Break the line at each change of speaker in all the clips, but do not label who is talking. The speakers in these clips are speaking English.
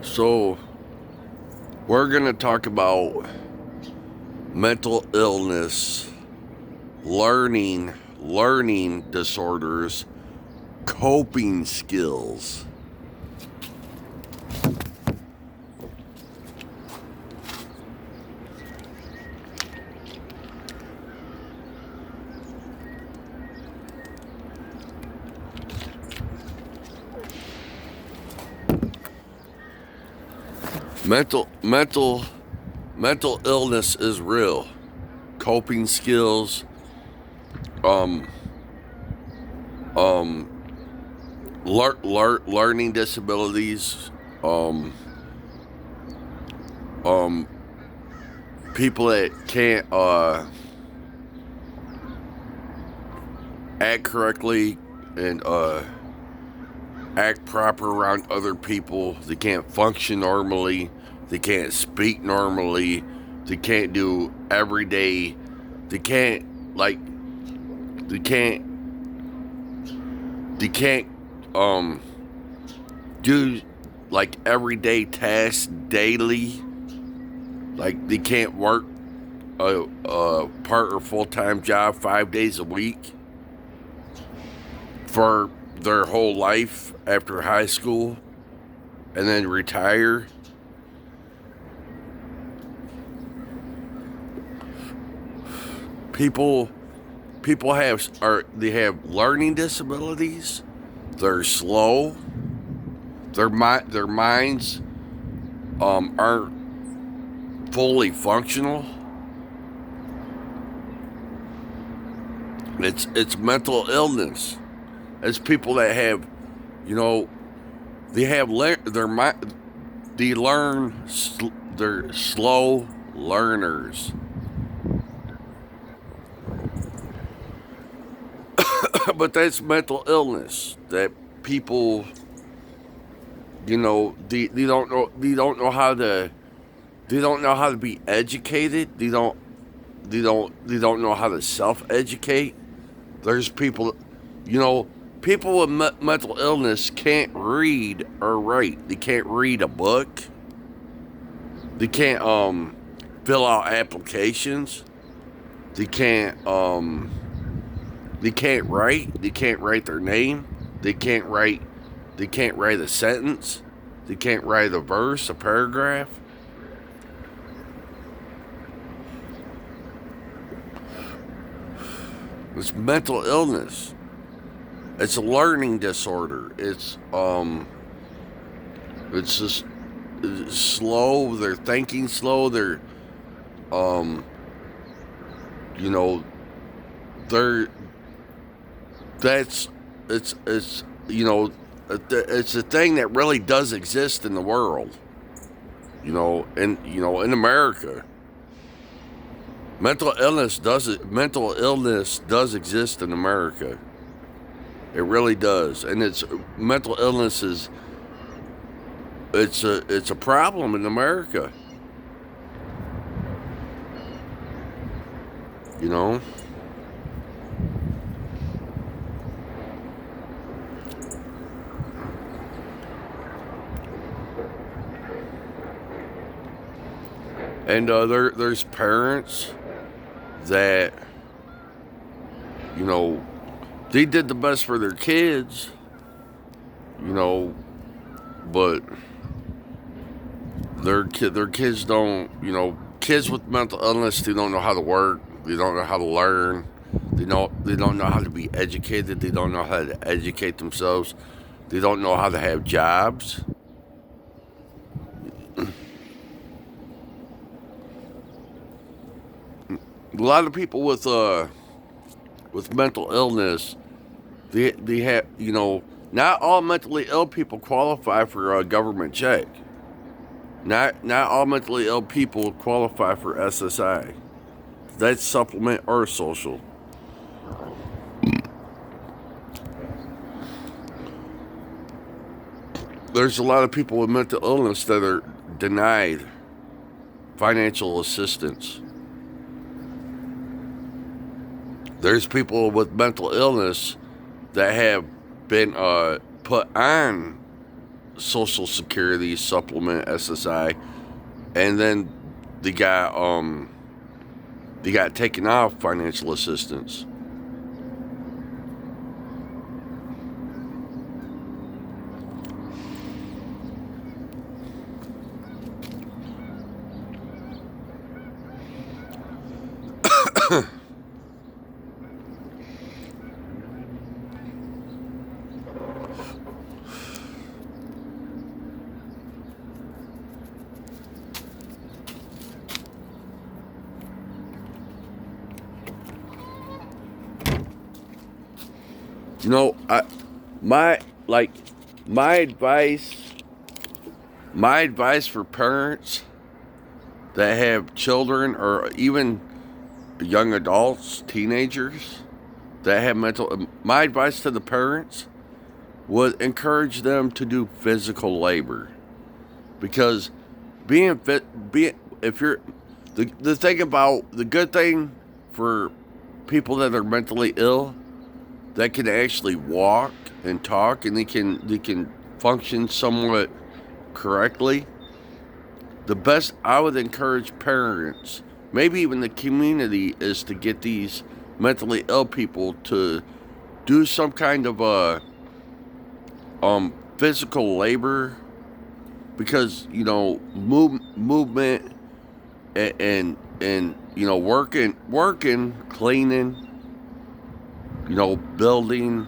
So, we're going to talk about mental illness, learning disorders, coping skills. Mental mental mental illness is real. Coping skills, um um learning disabilities, um um people that can't act correctly and act proper around other people. They can't function normally. They can't speak normally. They can't do everyday. They can't like. They can't. They can't um do like everyday tasks daily. Like they can't work a part or full time job 5 days a week for their whole life after high school and then retire. People people have learning disabilities. They're slow. Their minds aren't fully functional. It's mental illness. It's people that have, you know, they have their mind. They learn. They're slow learners. But that's mental illness. That people, they don't know. They don't know how to be educated. They don't know how to self-educate. There's people, you know, people with mental illness can't read or write. They can't read a book. They can't fill out applications. They can't they can't write. They can't write their name. They can't write. They can't write a sentence. They can't write a verse, a paragraph. It's mental illness. It's a learning disorder. It's just slow. They're thinking slow. They're um you know they're that's it's it's a thing that really does exist in the world. In America, mental illness does exist in America. It really does, and it's mental illness is it's a problem in America. You know, and there's parents that you know they did the best for their kids. You know, but their kids don't. Kids with mental illness, they don't know how to work. They don't know how to learn. They don't know how to be educated. They don't know how to educate themselves. They don't know how to have jobs. A lot of people with mental illness, they have not all mentally ill people qualify for a government check. Not all mentally ill people qualify for SSI. That's supplement or social. There's a lot of people with mental illness that are denied financial assistance. There's people with mental illness that have been put on Social Security supplement, SSI, and then they got taken off financial assistance. You know, my like my advice my advice for parents that have children or even young adults, teenagers that have my advice to the parents would encourage them to do physical labor, because being fit, being if you're the thing about the good thing for people that are mentally ill that can actually walk and talk and they can function somewhat correctly. The best I would encourage parents, maybe even the community, is to get these mentally ill people to do some kind of physical labor, because movement and working, cleaning, building,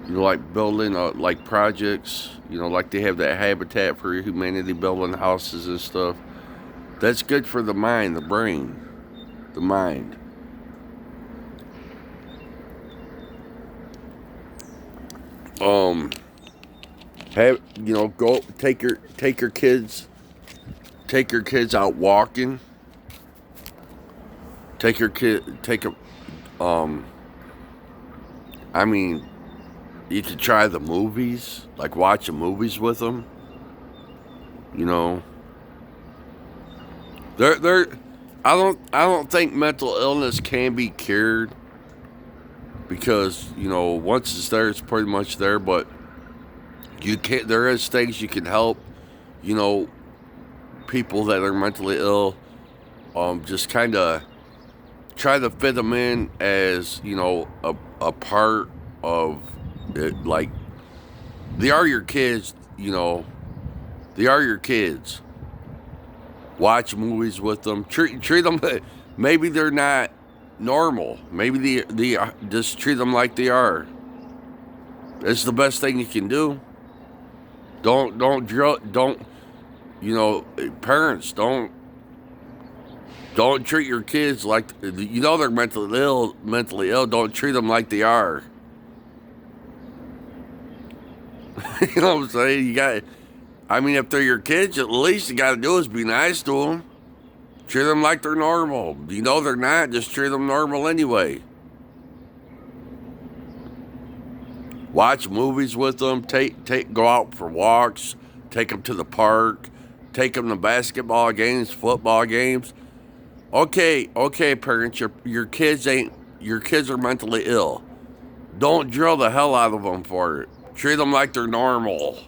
like building like projects, like they have that Habitat for Humanity building houses and stuff. That's good for the mind, the brain, the mind. Um, have go take your kids out walking. Take your kid take a I mean, you could try the movies, like watching movies with them. You know, they're I don't think mental illness can be cured, because once it's there, it's pretty much there. But you can't. There is things you can help. You know, people that are mentally ill. Just kind of try to fit them in as a part of it. Like, they are your kids. They are your kids. Watch movies with them. Treat them. Maybe they're not normal. Maybe they just treat them like they are. It's the best thing you can do. Don't parents, don't treat your kids like they're mentally ill. Don't treat them like they are. You know what I'm saying? If they're your kids, at least you got to do is be nice to them. Treat them like they're normal. They're not. Just treat them normal anyway. Watch movies with them. Go out for walks. Take them to the park. Take them to basketball games, football games. Okay, parents. Your kids are mentally ill. Don't drill the hell out of them for it. Treat them like they're normal.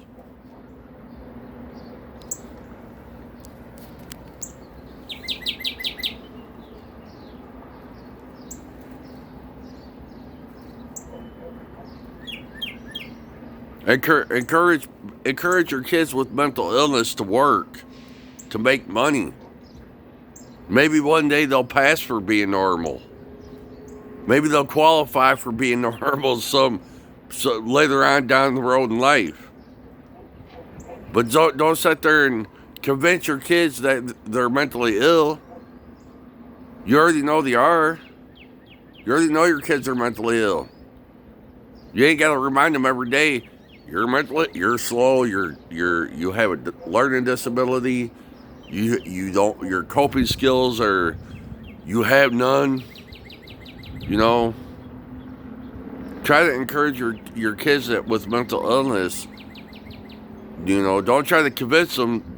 Encourage your kids with mental illness to work, to make money. Maybe one day they'll pass for being normal. Maybe they'll qualify for being normal so later on down the road in life. But don't sit there and convince your kids that they're mentally ill. You already know they are. You already know your kids are mentally ill. You ain't got to remind them every day. You're slow. You have a learning disability. Your coping skills you have none. Try to encourage your kids that with mental illness. Don't try to convince them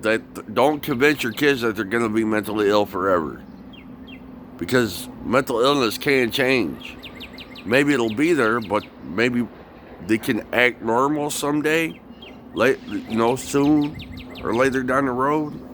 don't convince your kids that they're going to be mentally ill forever. Because mental illness can change. Maybe it'll be there, but maybe they can act normal someday. late, soon or later down the road.